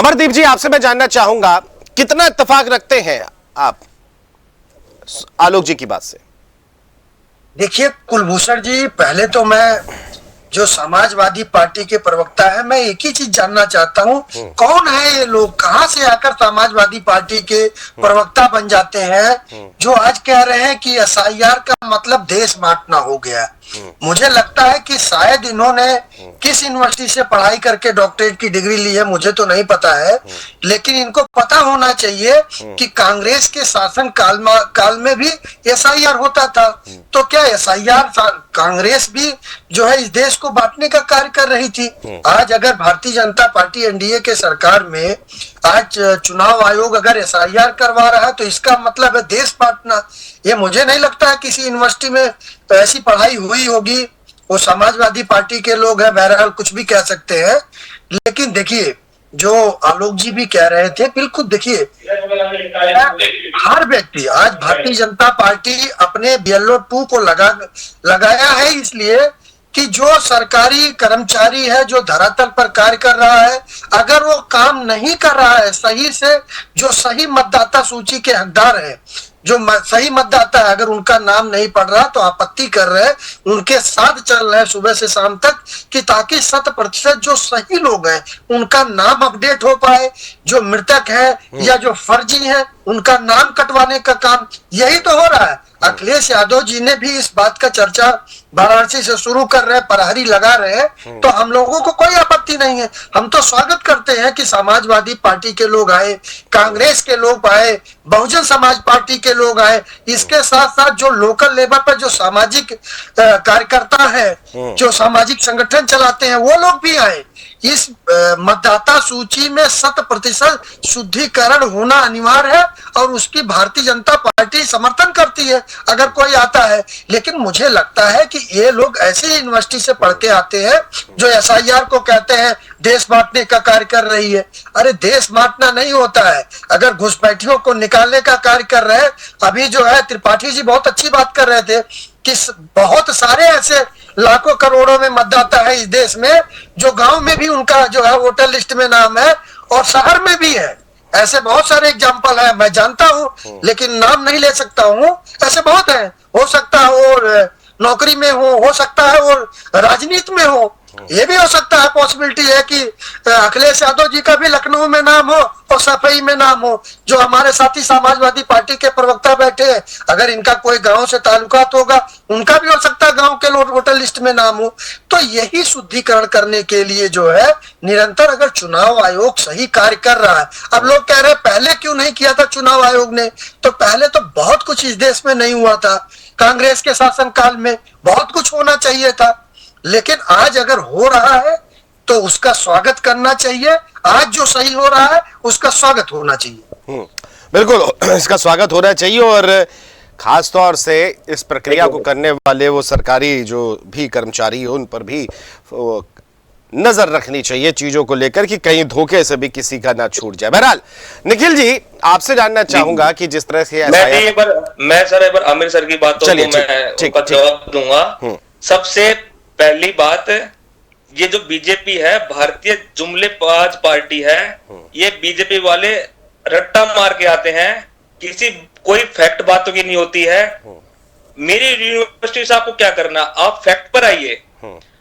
अमरदीप जी, आपसे मैं जानना चाहूंगा कितना इत्तेफाक रखते हैं आप आलोक जी की बात से? देखिए कुलभूषण जी, पहले तो मैं जो समाजवादी पार्टी के प्रवक्ता है, मैं एक ही चीज जानना चाहता हूँ, कौन है ये लोग, कहाँ से आकर समाजवादी पार्टी के प्रवक्ता बन जाते हैं जो आज कह रहे हैं कि एसआईआर का मतलब देश बांटना हो गया। मुझे लगता है कि शायद इन्होंने किस यूनिवर्सिटी से पढ़ाई करके डॉक्टरेट की डिग्री ली है, मुझे तो नहीं पता है, लेकिन इनको पता होना चाहिए कि कांग्रेस के शासन काल में भी एसआईआर होता था। तो क्या एसआईआर कांग्रेस भी जो है इस देश को बांटने का कार्य कर रही थी? आज अगर भारतीय जनता पार्टी एनडीए के सरकार में आज चुनाव आयोग अगर एसआईआर करवा रहा है तो इसका मतलब है देश बांटना। ये मुझे नहीं लगता है किसी यूनिवर्सिटी में तो ऐसी पढ़ाई हुई होगी। वो समाजवादी पार्टी के लोग हैं, बहरहाल कुछ भी कह सकते हैं, लेकिन देखिए जो आलोक जी भी कह रहे थे, बिल्कुल देखिए हर व्यक्ति आज भारतीय जनता पार्टी अपने BLO 2 को लगाया है इसलिए कि जो सरकारी कर्मचारी है, जो धरातल पर कार्य कर रहा है, अगर वो काम नहीं कर रहा है सही से, जो सही मतदाता सूची के हकदार है, जो सही मतदाता है, अगर उनका नाम नहीं पड़ रहा तो आपत्ति कर रहे हैं, उनके साथ चल रहे हैं सुबह से शाम तक कि ताकि 100% जो सही लोग हैं उनका नाम अपडेट हो पाए, जो मृतक है या जो फर्जी है उनका नाम कटवाने का काम यही तो हो रहा है। अखिलेश यादव जी ने भी इस बात का चर्चा वाराणसी से शुरू कर रहे हैं, प्रहरी लगा रहे हैं, तो हम लोगों को कोई आपत्ति नहीं है। हम तो स्वागत करते हैं कि समाजवादी पार्टी के लोग आए, कांग्रेस के लोग आए, बहुजन समाज पार्टी के लोग आए, इसके साथ साथ जो लोकल लेवल पर जो सामाजिक कार्यकर्ता है, जो सामाजिक संगठन चलाते हैं, वो लोग भी आए। इस मतदाता सूची में 100% शुद्धिकरण होना अनिवार्य है और उसकी भारतीय जनता पार्टी समर्थन करती है अगर कोई आता है। लेकिन मुझे लगता है कि ये लोग ऐसे यूनिवर्सिटी से पढ़ के आते हैं जो एसआईआर को कहते हैं देश बांटने का कार्य कर रही है। अरे देश बांटना नहीं होता है, अगर घुसपैठियों को निकालने का कार्य कर रहे हैं। अभी जो है त्रिपाठी जी बहुत अच्छी बात कर रहे थे कि बहुत सारे ऐसे लाखों करोड़ों में मतदाता है इस देश में जो गांव में भी उनका जो है वोटर लिस्ट में नाम है और शहर में भी है। ऐसे बहुत सारे एग्जाम्पल है, मैं जानता हूं लेकिन नाम नहीं ले सकता हूं। ऐसे बहुत है, हो सकता है वो नौकरी में हो सकता है वो राजनीति में हो, ये भी हो सकता है। पॉसिबिलिटी है कि अखिलेश यादव जी का भी लखनऊ में नाम हो और सफाई में नाम हो। जो हमारे साथी समाजवादी पार्टी के प्रवक्ता बैठे हैं, अगर इनका कोई गांव से ताल्लुकात होगा, उनका भी हो सकता है गांव के वोटर लिस्ट में नाम हो। तो यही शुद्धिकरण करने के लिए जो है निरंतर अगर चुनाव आयोग सही कार्य कर रहा है। अब लोग कह रहे हैं पहले क्यों नहीं किया था चुनाव आयोग ने, तो पहले तो बहुत कुछ इस देश में नहीं हुआ था। कांग्रेस के शासनकाल में बहुत कुछ होना चाहिए था, लेकिन आज अगर हो रहा है तो उसका स्वागत करना चाहिए। आज जो सही हो रहा है उसका स्वागत होना चाहिए। बिल्कुल, इसका स्वागत होना चाहिए और खास तौर से इस प्रक्रिया को करने वाले वो सरकारी जो भी कर्मचारी हो उन पर भी नजर रखनी चाहिए चीजों को लेकर कि कहीं धोखे से भी किसी का ना छूट जाए। बहरहाल निखिल जी, आपसे जानना चाहूंगा कि जिस तरह से मैं सर एक बार आमिर सर की बात तो मैं उनका जवाब दूंगा। सबसे पहली बात, ये जो बीजेपी है भारतीय जुमलेबाज पार्टी है। ये बीजेपी वाले रट्टा मार के आते हैं, कोई फैक्ट बातों की नहीं होती है। मेरी यूनिवर्सिटी से आपको क्या करना, आप फैक्ट पर आइए।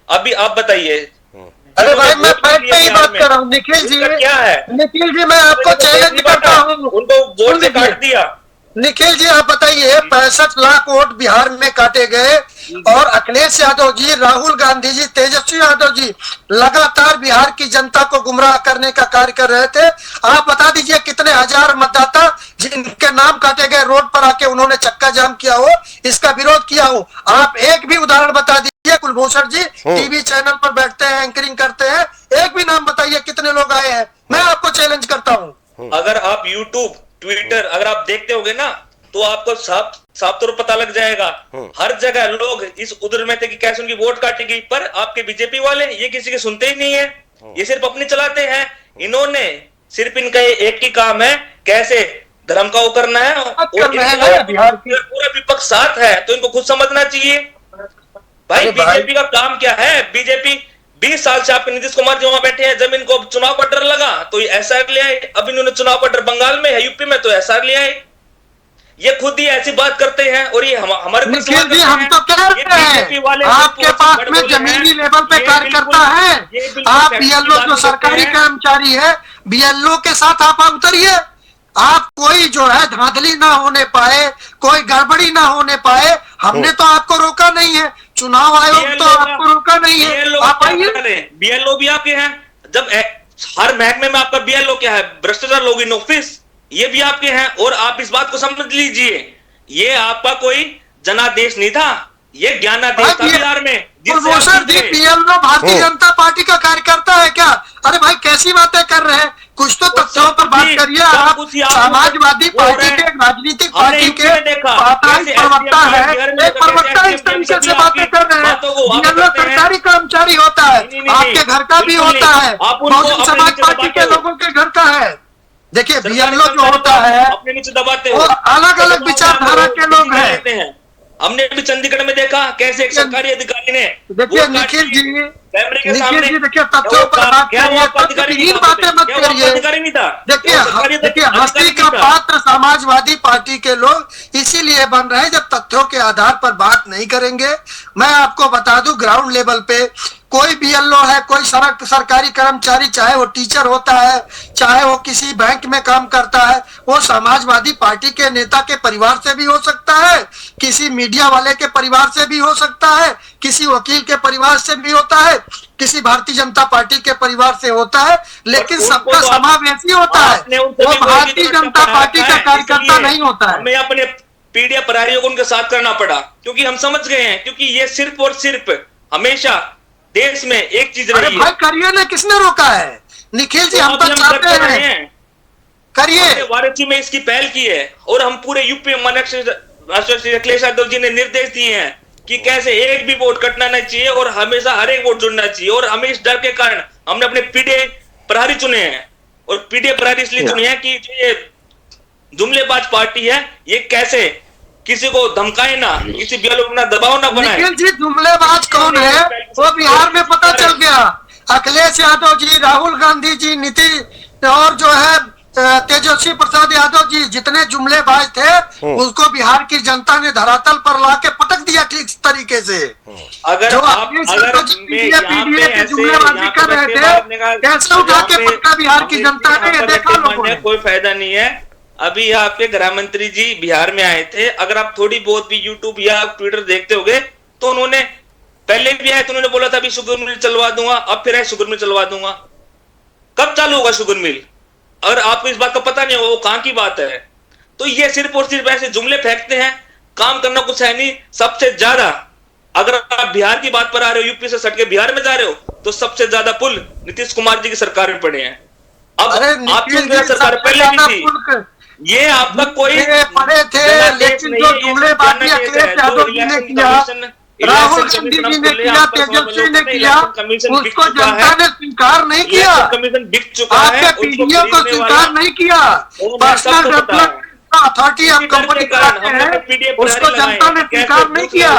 अभी आप बताइए। अरे भाई मैं फैक्ट पे ही बात कर रहा हूँ निखिल जी। क्या है निखिल जी, मैं आपको चैलेंज करता हूँ। उनको वोट से काट दिया। निखिल जी आप बताइए, 65 लाख वोट बिहार में काटे गए और अखिलेश यादव जी, राहुल गांधी जी, तेजस्वी यादव जी लगातार बिहार की जनता को गुमराह करने का कार्य कर रहे थे। आप बता दीजिए कितने हजार मतदाता जिनके नाम काटे गए रोड पर आके उन्होंने चक्का जाम किया हो, इसका विरोध किया हो। आप एक भी उदाहरण बता दीजिए कुलभूषण जी, टीवी चैनल पर बैठते हैं, एंकरिंग करते हैं, एक भी नाम बताइए कितने लोग आए हैं। मैं आपको चैलेंज करता हूँ। अगर आप यूट्यूब ट्विटर अगर आप देखते होगे ना तो आपको साफ तौर पता लग जाएगा। हर जगह लोग इस उधर में थे कि कैसे उनकी वोट काटेगी, पर आपके बीजेपी वाले ये किसी के सुनते ही नहीं है। ये सिर्फ अपनी चलाते हैं। इन्होंने सिर्फ इनका एक ही काम है कैसे धर्म का वो करना है और पूरा विपक्ष साथ है तो इनको खुद समझना चाहिए। भाई बीजेपी का काम क्या है? बीजेपी 20 साल से आपके नीतीश कुमार जी वहां बैठे हैं, जब इनको चुनाव का डर लगा तो एसआर ले आए। अब इन्होंने चुनाव का डर बंगाल में है, यूपी में, तो एसआर ले आए। ये खुद ही ऐसी बात करते हैं और ये हमारे हम तो कह रहे हैं आपके पास में जमीनी लेवल पे कार्यकर्ता है, आप बीएलओ जो सरकारी कर्मचारी है, बीएलओ के साथ आप उतरिए। आप कोई जो है धांधली ना होने पाए, कोई गड़बड़ी ना होने पाए, हमने तो आपको रोका नहीं है, चुनाव आयोग तो आपको रोका नहीं है, आप आइए। बीएलओ भी आपके हैं, जब हर महकमे में आपका बीएलओ क्या है, भ्रष्टाचार लोग इन ऑफिस, ये भी आपके हैं। और आप इस बात को समझ लीजिए, ये आपका कोई जनादेश नहीं था, ये ज्ञानादेश था बिहार में। बीएलओ भारतीय जनता पार्टी का कार्यकर्ता है क्या? अरे भाई कैसी बातें कर रहे हैं, कुछ तो तथ्यों पर बात करिए। आप समाजवादी पार्टी के, राजनीतिक पार्टी के प्रवक्ता है, एक प्रवक्ता इस तरीके से बातें कर रहे हैं। बीएलओ सरकारी कर्मचारी होता है, आपके घर का भी होता है, बहुजन समाज पार्टी के लोगों के घर का है। देखिए बीएलओ जो होता है अपने नीचे दबाते वो अलग अलग विचारधारा के लोग हैं। हमने भी चंडीगढ़ में देखा कैसे एक सरकारी अधिकारी ने, देखिए निखिल जी, देखिए तथ्यों पर बात करिए, बातें मत करिए। देखिए हंसी का पात्र समाजवादी पार्टी के लोग इसीलिए बन रहे हैं जब तथ्यों के आधार पर बात नहीं करेंगे। मैं आपको बता दूं, ग्राउंड लेवल पे कोई बीएलओ है, कोई सरकारी कर्मचारी, चाहे वो टीचर होता है, चाहे वो किसी बैंक में काम करता है, वो समाजवादी पार्टी के नेता के परिवार से भी हो सकता है, किसी मीडिया वाले के परिवार से भी हो सकता है, किसी वकील के परिवार से भी होता है, किसी भारतीय जनता पार्टी के परिवार से होता है, लेकिन सबका समावेशी होता है। वो भारतीय जनता पार्टी का कार्यकर्ता नहीं होता है। हमें अपने पीडीए प्रहरियों को उनके साथ करना पड़ा, क्योंकि हम समझ गए हैं, क्योंकि ये सिर्फ और सिर्फ हमेशा देश में एक चीज रही है। भाई करिए ना, किसने रोका है? निखिल जी हम तो चाहते हैं, करिए। वाराणसी में इसकी पहल की है और हम पूरे यूपी में अखिलेश यादव जी ने निर्देश दिए हैं कि कैसे एक भी वोट कटना नहीं चाहिए और हमेशा हर एक वोट जुड़ना चाहिए। और हमें इस डर के कारण हमने अपने पीडीए प्रहरी चुने हैं, और पीडीए प्रहरी इसलिए चुने हैं कि जो ये जुमलेबाज पार्टी है, ये कैसे किसी को धमकाए ना, किसी बीएलओ को ना दबाव ना बनाए। निखिल जी जुमलेबाज कौन है वो बिहार में पता चल गया। अखिलेश यादव जी, राहुल गांधी जी, नीतीश और जो है तेजस्वी प्रसाद यादव जी, जितने जुमलेबाज थे उसको बिहार की जनता ने धरातल पर लाके पटक दिया ठीक तरीके से। अगर जो जुमलेबाजी कर रहे थे, कैसे उठा के पटका बिहार की जनता ने, देखा लोगों ने। कोई फायदा नहीं है। अभी आपके गृह मंत्री जी बिहार में आए थे, अगर आप थोड़ी बहुत भी यूट्यूब या ट्विटर देखते होंगे तो उन्होंने पहले भी आए तो उन्होंने बोला था अभी शुगर मिल चलवा दूंगा, अब फिर शुगर मिल चलवा दूंगा। कब चालू होगा शुगर मिल? अगर आपको इस बात का पता नहीं होगा वो कहां की बात है। तो ये सिर्फ और सिर्फ ऐसे जुमले फेंकते हैं, काम करना कुछ है नहीं। सबसे ज्यादा अगर आप बिहार की बात पर आ रहे हो, यूपी से सट के बिहार में जा रहे हो, तो सबसे ज्यादा पुल नीतीश कुमार जी की सरकार में पड़े हैं। अब आपकी सरकार पहले भी थी, ये आपका कोई पड़े थे, लेकिन जो जुमलेबाजी अखिलेश यादव जी ने किया, राहुल गांधी जी ने किया, तेजस्वी ने किया, उसको जनता ने स्वीकार नहीं किया। कमीशन बिक चुका है, आपके पीडीओ को स्वीकार नहीं किया। पर्सनल डेवलपमेंट अथॉरिटी आप कंपनी कराते हैं, उसको जनता ने स्वीकार नहीं किया।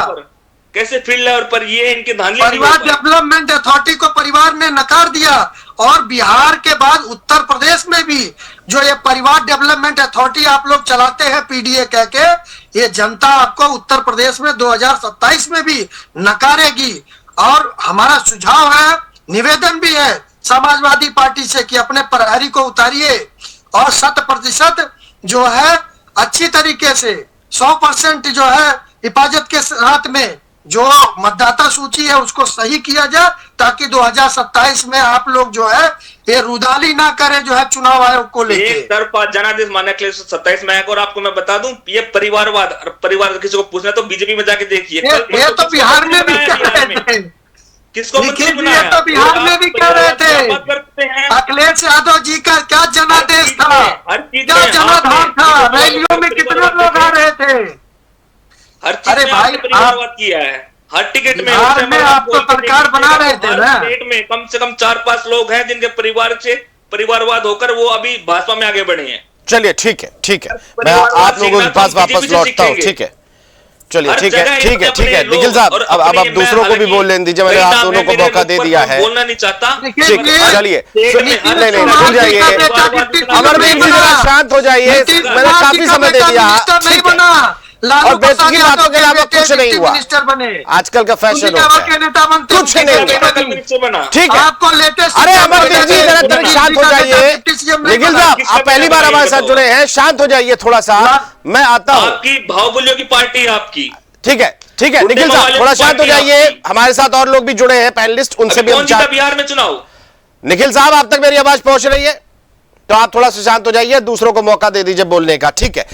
कैसे फील्ड लेवल पर ये इनकी धांधली, परिवार डेवलपमेंट अथॉरिटी को परिवार ने नकार दिया। और बिहार के बाद उत्तर प्रदेश में भी जो ये परिवार डेवलपमेंट अथॉरिटी आप लोग चलाते हैं पीडीए कह के, ये जनता आपको उत्तर प्रदेश में 2027 में भी नकारेगी। और हमारा सुझाव है, निवेदन भी है समाजवादी पार्टी से कि अपने प्रहरी को उतारिए और 100% जो है अच्छी तरीके से 100% जो है हिफाजत के साथ में जो मतदाता सूची है उसको सही किया जाए, ताकि 2027 में आप लोग जो है ये रुदाली ना करें जो है चुनाव आयोग को लेके। एक तरफा जनादेश मानने के लिए 27 में आएगा। और आपको मैं बता दूं, ये परिवारवाद, परिवार किसी को पूछना तो बीजेपी में जाके देखिए, ये तो बिहार में भी कह रहे थे, किसको तो बिहार में भी कह रहे थे। अखिलेश यादव जी का क्या जनादेश था, क्या जनाधार था, रैलियों में कितने लोग आ रहे थे। हर चीज में आपने परिवारवाद किया है, हर टिकट में आप तो सरकार बना रहे थे ना। स्टेट में कम से कम 4-5 लोग हैं जिनके परिवार से परिवारवाद होकर वो अभी भाजपा में आगे बढ़े हैं। चलिए ठीक है, मैं आप लोगों के पास वापस लौटता हूँ। ठीक है, चलिए हर ठीक जगह है, ठीक है, अपने ठीक है लोग निखिल साहब, और अब अपनी आप दूसरों को भी हालांकि बोल लेने दीजिए, मैंने कई आप नाम दोनों है को मेरे मौका ऊपर, दे मैं दिया है। बोलना नहीं चाहता। ठीक है, लेकिन चलिए स्टेट में नहीं हर नहीं नहीं, जगह खुल जाइए, अमरदीप जी जरा शांत हो जाइए, मैंने काफी समय दे दिया। नहीं ठीक है, बना, लालू और बेतुकी प्रसाद बातों यादव के अलावा बेटे कुछ नहीं डिप्टी हुआ। मिनिस्टर बने, आजकल का फैशन उनके होता के है, नेता बनते, कुछ उनके नहीं बेटे हुआ। कल मिनट से बना। ठीक है, आपको लेटेस्ट अरे अमरदीप जी जरा तनिक शांत हो जाइए। निखिल साहब आप पहली बार हमारे साथ जुड़े हैं, शांत हो जाइए थोड़ा सा, मैं आता हूं। आपकी भावबूलियों की पार्टी है आपकी। ठीक है, ठीक है निखिल साहब थोड़ा शांत हो जाइए, हमारे साथ और लोग भी जुड़े हैं पैनलिस्ट, उनसे भी हम कौन जीता बिहार में चुनाव? निखिल साहब आप तक मेरी आवाज पहुंच रही है? तो आप थोड़ा सा शांत हो जाइए, दूसरों को मौका दे दीजिए बोलने का। ठीक है।